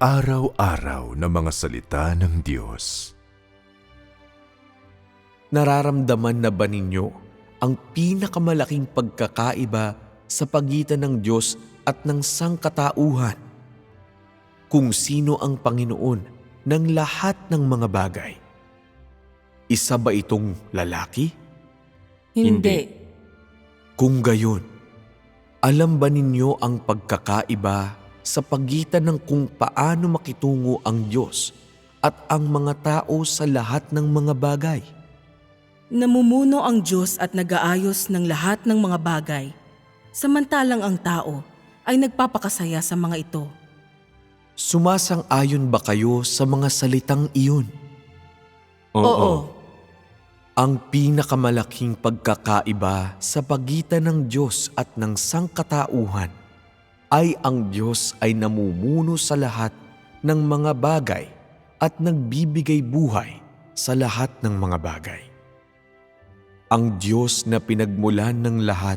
Araw-araw na mga salita ng Diyos. Nararamdaman na ba ninyo ang pinakamalaking pagkakaiba sa pagitan ng Diyos at ng sangkatauhan? Kung sino ang Panginoon ng lahat ng mga bagay? Isa ba itong lalaki? Hindi. Kung gayon, alam ba ninyo ang pagkakaiba sa pagitan ng kung paano makitungo ang Diyos at ang mga tao sa lahat ng mga bagay? Namumuno ang Diyos at nag-aayos ng lahat ng mga bagay, samantalang ang tao ay nagpapakasaya sa mga ito. Sumasang-ayon ba kayo sa mga salitang iyon? Oo. Ang pinakamalaking pagkakaiba sa pagitan ng Diyos at ng sangkatauhan ay ang Diyos ay namumuno sa lahat ng mga bagay at nagbibigay buhay sa lahat ng mga bagay. Ang Diyos na pinagmulan ng lahat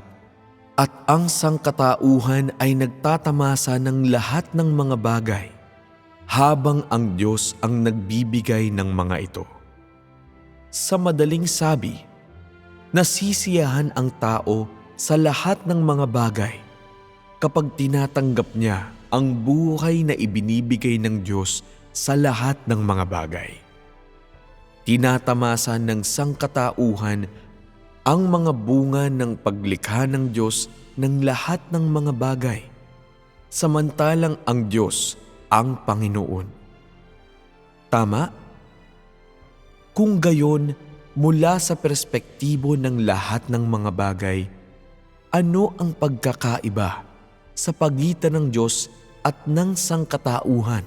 at ang sangkatauhan ay nagtatamasa ng lahat ng mga bagay habang ang Diyos ang nagbibigay ng mga ito. Sa madaling sabi, nasisiyahan ang tao sa lahat ng mga bagay kapag tinatanggap niya ang buhay na ibinibigay ng Diyos sa lahat ng mga bagay. Tinatamasa ng sangkatauhan ang mga bunga ng paglikha ng Diyos ng lahat ng mga bagay, samantalang ang Diyos ang Panginoon. Tama? Kung gayon, mula sa perspektibo ng lahat ng mga bagay, ano ang pagkakaiba sa pagitan ng Diyos at ng sangkatauhan?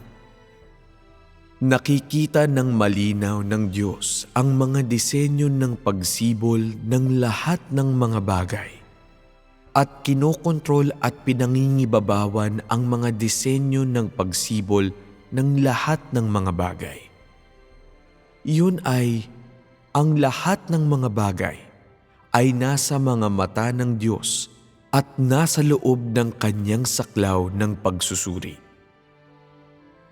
Nakikita ng malinaw ng Diyos ang mga disenyo ng pagsibol ng lahat ng mga bagay at kinokontrol at pinangingibabawan ang mga disenyo ng pagsibol ng lahat ng mga bagay. Iyon ay ang lahat ng mga bagay ay nasa mga mata ng Diyos at nasa loob ng kanyang saklaw ng pagsusuri.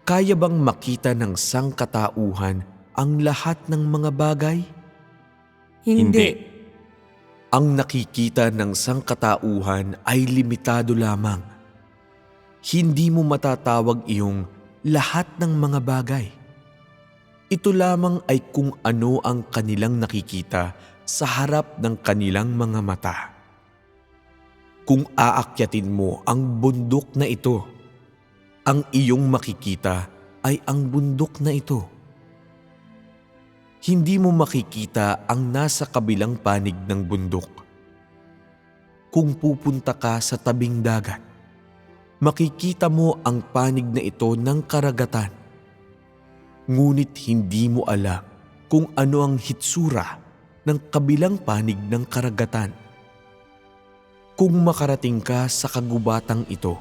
Kaya bang makita ng sangkatauhan ang lahat ng mga bagay? Hindi. Ang nakikita ng sangkatauhan ay limitado lamang. Hindi mo matatawag iyong lahat ng mga bagay. Ito lamang ay kung ano ang kanilang nakikita sa harap ng kanilang mga mata. Kung aakyatin mo ang bundok na ito, ang iyong makikita ay ang bundok na ito. Hindi mo makikita ang nasa kabilang panig ng bundok. Kung pupunta ka sa tabing dagat, makikita mo ang panig na ito ng karagatan. Ngunit hindi mo alam kung ano ang hitsura ng kabilang panig ng karagatan. Kung makarating ka sa kagubatang ito,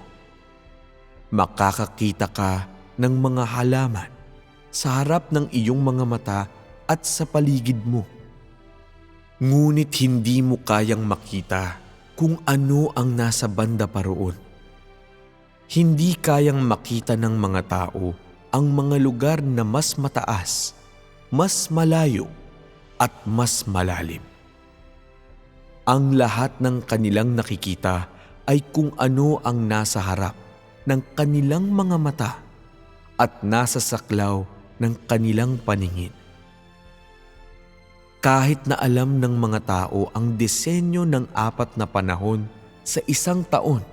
makakakita ka ng mga halaman sa harap ng iyong mga mata at sa paligid mo. Ngunit hindi mo kayang makita kung ano ang nasa banda pa roon. Hindi kayang makita ng mga tao ang mga lugar na mas mataas, mas malayo at mas malalim. Ang lahat ng kanilang nakikita ay kung ano ang nasa harap ng kanilang mga mata at nasa saklaw ng kanilang paningin. Kahit na alam ng mga tao ang disenyo ng 4 na panahon sa isang taon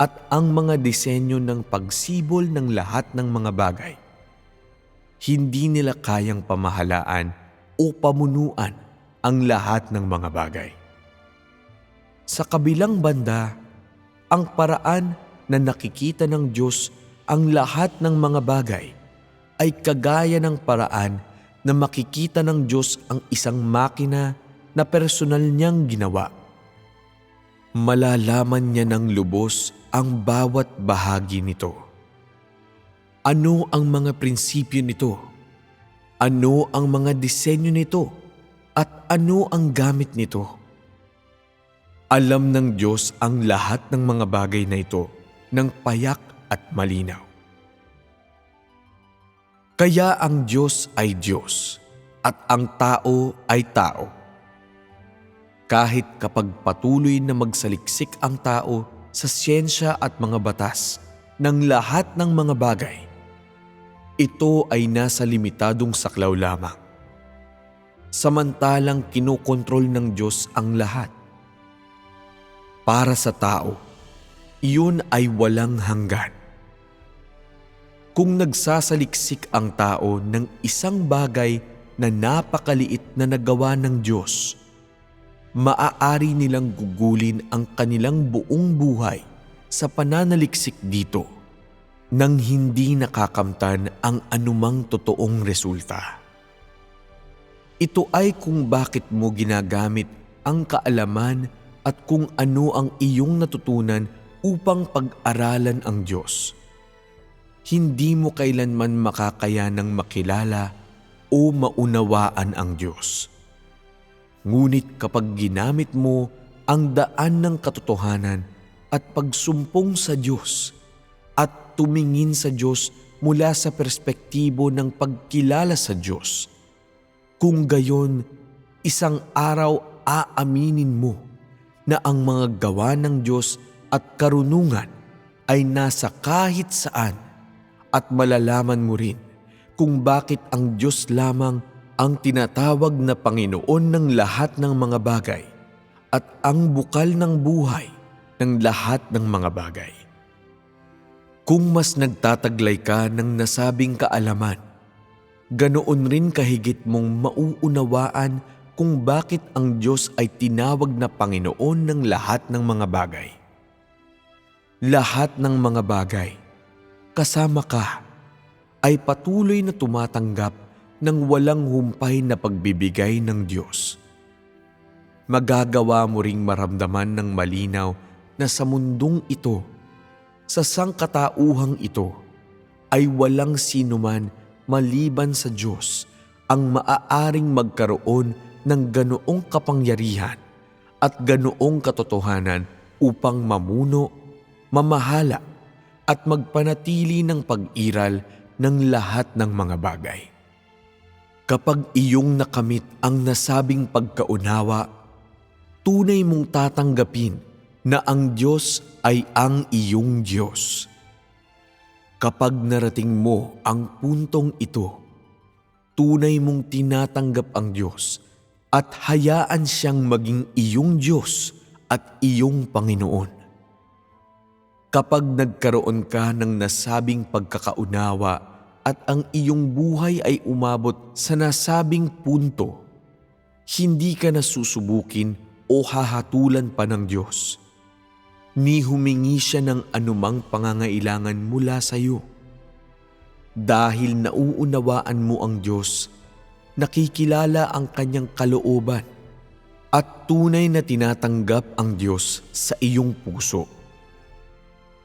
at ang mga disenyo ng pagsibol ng lahat ng mga bagay, hindi nila kayang pamahalaan o pamunuan ang lahat ng mga bagay. Sa kabilang banda, ang paraan na nakikita ng Diyos ang lahat ng mga bagay ay kagaya ng paraan na makikita ng Diyos ang isang makina na personal niyang ginawa. Malalaman niya ng lubos ang bawat bahagi nito. Ano ang mga prinsipyo nito? Ano ang mga disenyo nito? At ano ang gamit nito? Alam ng Diyos ang lahat ng mga bagay na ito ng payak at malinaw. Kaya ang Diyos ay Diyos at ang tao ay tao. Kahit kapag patuloy na magsaliksik ang tao sa siyensya at mga batas ng lahat ng mga bagay, ito ay nasa limitadong saklaw lamang. Samantalang kinokontrol ng Diyos ang lahat. Para sa tao, iyon ay walang hanggan. Kung nagsasaliksik ang tao ng isang bagay na napakaliit na nagawa ng Diyos, maaari nilang gugulin ang kanilang buong buhay sa pananaliksik dito nang hindi nakakamtan ang anumang totoong resulta. Ito ay kung bakit mo ginagamit ang kaalaman at kung ano ang iyong natutunan upang pag-aralan ang Diyos. Hindi mo kailanman makakayanang makilala o maunawaan ang Diyos. Ngunit kapag ginamit mo ang daan ng katotohanan at pagsumpong sa Diyos at tumingin sa Diyos mula sa perspektibo ng pagkilala sa Diyos, kung gayon, isang araw aaminin mo na ang mga gawa ng Diyos at karunungan ay nasa kahit saan, at malalaman mo rin kung bakit ang Diyos lamang ang tinatawag na Panginoon ng lahat ng mga bagay at ang bukal ng buhay ng lahat ng mga bagay. Kung mas nagtataglay ka ng nasabing kaalaman, ganoon rin kahigit mong mauunawaan kung bakit ang Diyos ay tinawag na Panginoon ng lahat ng mga bagay. Lahat ng mga bagay, kasama ka, ay patuloy na tumatanggap ng walang humpay na pagbibigay ng Diyos. Magagawa mo ring maramdaman ng malinaw na sa mundong ito, sa sangkatauhang ito, ay walang sinuman maliban sa Diyos ang maaaring magkaroon ng ganoong kapangyarihan at ganoong katotohanan upang mamuno, mamahala at magpanatili ng pag-iral ng lahat ng mga bagay. Kapag iyong nakamit ang nasabing pagkaunawa, tunay mong tatanggapin na ang Diyos ay ang iyong Diyos. Kapag narating mo ang puntong ito, tunay mong tinatanggap ang Diyos at hayaan siyang maging iyong Diyos at iyong Panginoon. Kapag nagkaroon ka ng nasabing pagkakaunawa at ang iyong buhay ay umabot sa nasabing punto, hindi ka na susubukin o hahatulan pa ng Diyos, ni humingi siya ng anumang pangangailangan mula sa iyo. Dahil nauunawaan mo ang Diyos, nakikilala ang kanyang kalooban at tunay na tinatanggap ang Diyos sa iyong puso.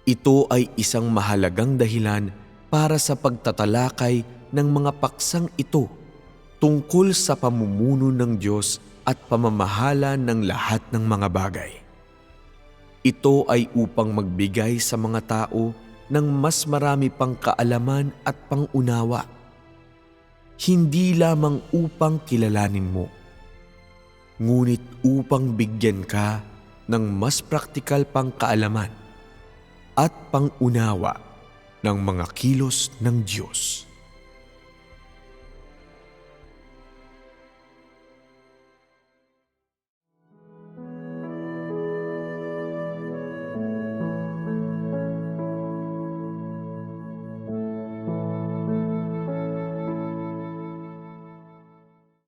Ito ay isang mahalagang dahilan para sa pagtatalakay ng mga paksang ito tungkol sa pamumuno ng Diyos at pamamahala ng lahat ng mga bagay. Ito ay upang magbigay sa mga tao ng mas marami pang kaalaman at pangunawa, hindi lamang upang kilalanin mo, ngunit upang bigyan ka ng mas praktikal pang kaalaman at pangunawa ng mga kilos ng Diyos.